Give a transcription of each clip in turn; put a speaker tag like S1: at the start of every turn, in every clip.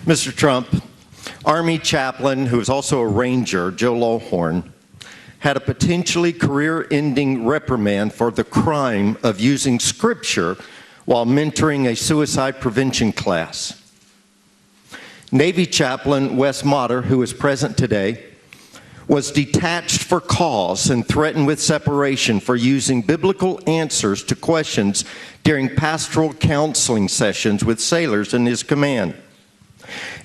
S1: Mr. Trump, Army chaplain, who is also a Ranger, Joe Lawhorn, had a potentially career-ending reprimand for the crime of using Scripture while mentoring a suicide prevention class. Navy chaplain Wes Motter, who is present today, was detached for cause and threatened with separation for using biblical answers to questions during pastoral counseling sessions with sailors in his command.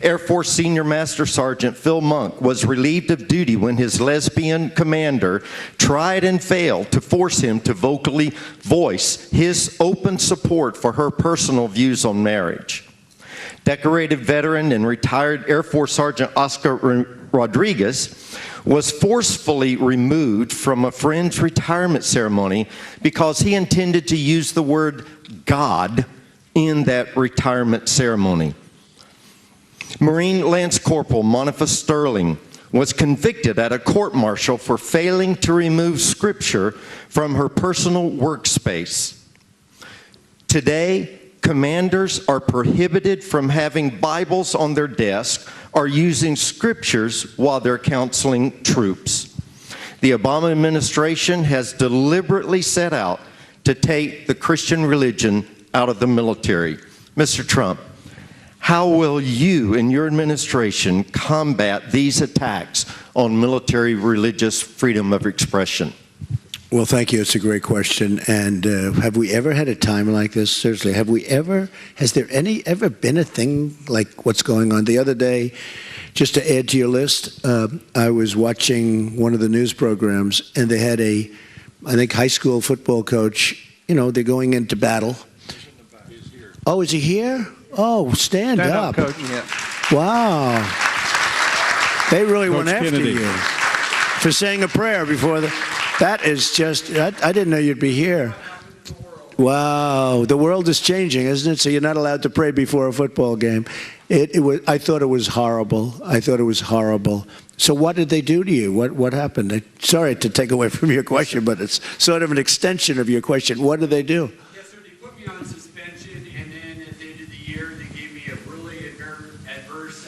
S1: Air Force Senior Master Sergeant Phil Monk was relieved of duty when his lesbian commander tried and failed to force him to vocally voice his open support for her personal views on marriage. Decorated veteran and retired Air Force Sergeant Oscar Rodriguez was forcefully removed from a friend's retirement ceremony because he intended to use the word God in that retirement ceremony. Marine Lance Corporal Monica Sterling was convicted at a court-martial for failing to remove Scripture from her personal workspace. Today, commanders are prohibited from having Bibles on their desk or using Scriptures while they're counseling troops. The Obama administration has deliberately set out to take the Christian religion out of the military. Mr. Trump, how will you and your administration combat these attacks on military religious freedom of expression?
S2: Well, thank you. It's a great question. And have we ever had a time like this? Seriously, has there ever been a thing like what's going on? The other day, just to add to your list, I was watching one of the news programs, and they had I think, high school football coach. You know, they're going into battle. He's here. Oh, is he here? Oh, stand up.
S3: Coach. Yeah.
S2: Wow. They really
S3: Coach
S2: went after
S3: Kennedy.
S2: you for saying a prayer before the... That is just... I didn't know you'd be here. Wow. The world is changing, isn't it? So you're not allowed to pray before a football game. I thought it was horrible. I thought it was horrible. So what did they do to you? What happened? Sorry to take away from your question, but it's sort of an extension of your question. What did they do?
S4: Yes, sir. They put me on suspension, and then at the end of the year, they gave me a really adverse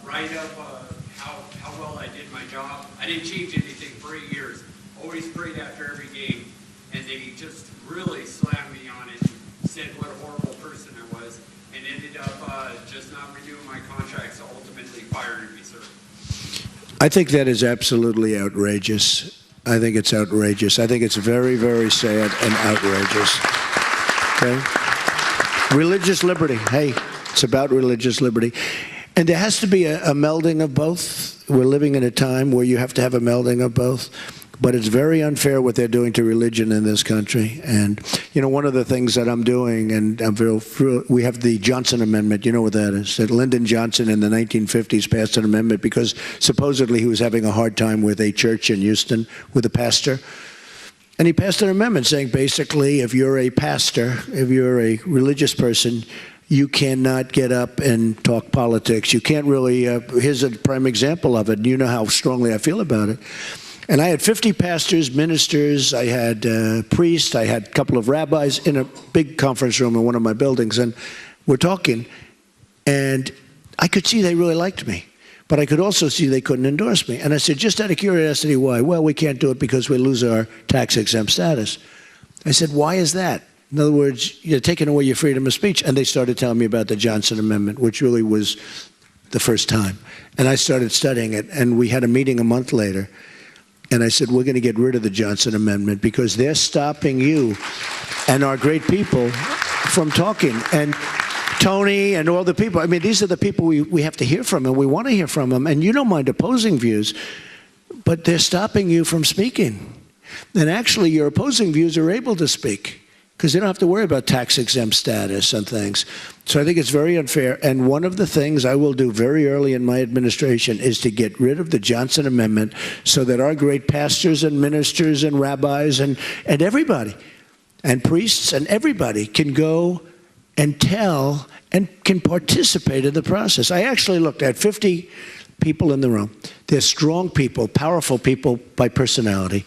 S4: write-up of how well I did my job. I didn't change anything for 8 years. Always prayed after every game, and they just really slammed me on it and said what a horrible person I was, and ended up just not renewing my contract, so ultimately firing me, sir.
S2: I think that is absolutely outrageous. I think it's outrageous. I think it's very, very sad and outrageous. Okay? Religious liberty. Hey, it's about religious liberty. And there has to be a melding of both. We're living in a time where you have to have a melding of both. But it's very unfair what they're doing to religion in this country. And, you know, one of the things that I'm doing, and we have the Johnson Amendment. You know what that is? That Lyndon Johnson in the 1950s passed an amendment because supposedly he was having a hard time with a church in Houston, with a pastor. And he passed an amendment saying basically if you're a pastor, if you're a religious person, you cannot get up and talk politics. You can't really, here's a prime example of it. You know how strongly I feel about it. And I had 50 pastors, ministers, I had priests, I had a couple of rabbis in a big conference room in one of my buildings, and we're talking, and I could see they really liked me, but I could also see they couldn't endorse me. And I said, just out of curiosity, why? Well, we can't do it because we lose our tax-exempt status. I said, why is that? In other words, you're taking away your freedom of speech. And they started telling me about the Johnson Amendment, which really was the first time. And I started studying it, and we had a meeting a month later. And I said, we're going to get rid of the Johnson Amendment because they're stopping you and our great people from talking. And Tony and all the people, I mean, these are the people we have to hear from, and we want to hear from them. And you don't mind opposing views, but they're stopping you from speaking. And actually, your opposing views are able to speak because they don't have to worry about tax-exempt status and things. So I think it's very unfair. And one of the things I will do very early in my administration is to get rid of the Johnson Amendment so that our great pastors and ministers and rabbis and everybody, and priests and everybody can go and tell and can participate in the process. I actually looked at 50 people in the room. They're strong people, powerful people by personality.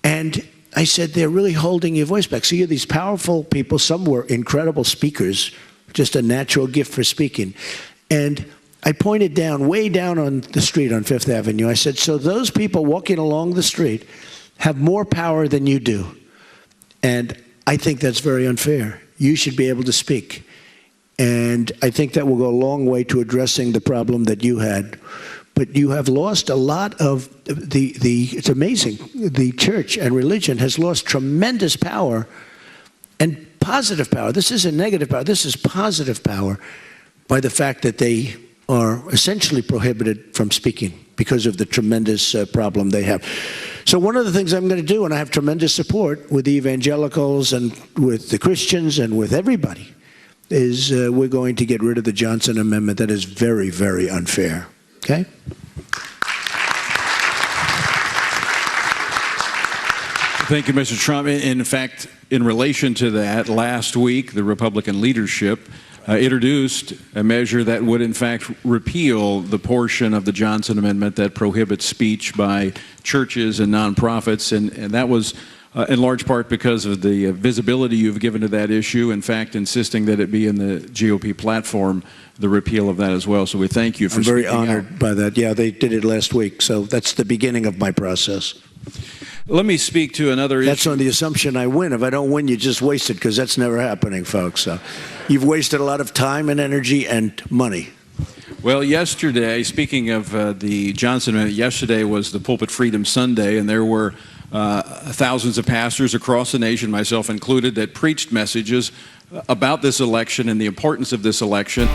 S2: And I said, they're really holding your voice back. So you're these powerful people. Some were incredible speakers, just a natural gift for speaking. And I pointed down, way down on the street on Fifth Avenue. I said, so those people walking along the street have more power than you do. And I think that's very unfair. You should be able to speak. And I think that will go a long way to addressing the problem that you had. But you have lost a lot of it's amazing. The church and religion has lost tremendous power and positive power. This isn't negative power. This is positive power by the fact that they are essentially prohibited from speaking because of the tremendous problem they have. So one of the things I'm going to do, and I have tremendous support with the evangelicals and with the Christians and with everybody, is we're going to get rid of the Johnson Amendment. That is very, very unfair. Okay?
S3: Thank you, Mr. Trump. In fact, in relation to that, last week, the Republican leadership introduced a measure that would, in fact, repeal the portion of the Johnson Amendment that prohibits speech by churches and nonprofits, and that was in large part because of the visibility you've given to that issue, in fact, insisting that it be in the GOP platform, the repeal of that as well. So we thank you for speaking out.
S2: I'm very honored by that. Yeah, they did it last week, so that's the beginning of my process.
S3: Let me speak to another issue.
S2: That's on the assumption I win. If I don't win, you just wasted, because that's never happening, folks. So you've wasted a lot of time and energy and money.
S3: Well, yesterday, speaking of the Johnson Amendment, yesterday was the Pulpit Freedom Sunday, and there were thousands of pastors across the nation, myself included, that preached messages about this election and the importance of this election.